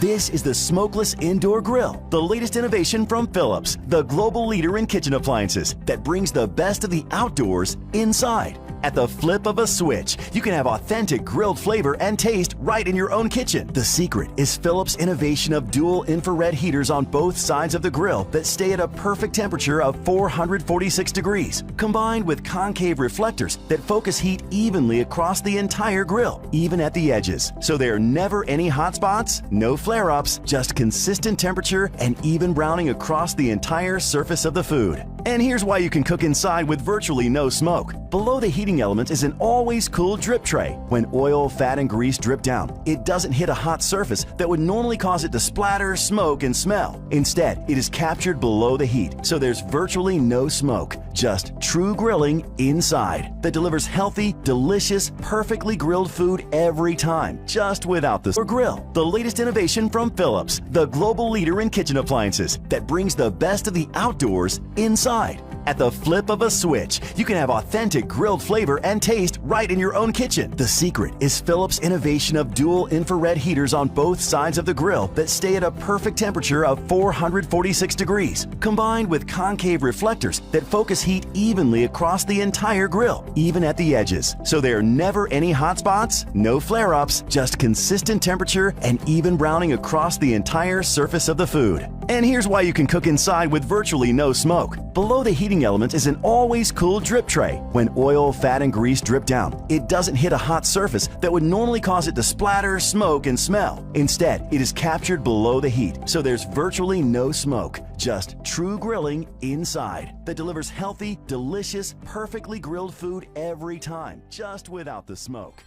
This is the smokeless indoor grill, the latest innovation from Philips, the global leader in kitchen appliances that brings the best of the outdoors inside. At the flip of a switch, you can have authentic grilled flavor and taste right in your own kitchen. The secret is Philips' innovation of dual infrared heaters on both sides of the grill that stay at a perfect temperature of 446 degrees, combined with concave reflectors that focus heat evenly across the entire grill, even at the edges. So there are never any hot spots, no flare-ups, just consistent temperature and even browning across the entire surface of the food. And here's why you can cook inside with virtually no smoke. Below the heating element is an always cool drip tray. When oil, fat, and grease drip down, it doesn't hit a hot surface that would normally cause it to splatter, smoke, and smell. Instead, it is captured below the heat, so there's virtually no smoke, just true grilling inside that delivers healthy, delicious, perfectly grilled food every time, just without the grill. The latest innovation from Philips, the global leader in kitchen appliances that brings the best of the outdoors inside. At the flip of a switch, you can have authentic grilled flavor and taste right in your own kitchen. The secret is Philips' innovation of dual infrared heaters on both sides of the grill that stay at a perfect temperature of 446 degrees, combined with concave reflectors that focus heat evenly across the entire grill, even at the edges. So there are never any hot spots, no flare-ups, just consistent temperature and even browning across the entire surface of the food. And here's why you can cook inside with virtually no smoke. Below the heating element is an always cool drip tray. When oil, fat, and grease drip down, it doesn't hit a hot surface that would normally cause it to splatter, smoke, and smell. Instead, it is captured below the heat, so there's virtually no smoke, just true grilling inside that delivers healthy, delicious, perfectly grilled food every time, just without the smoke.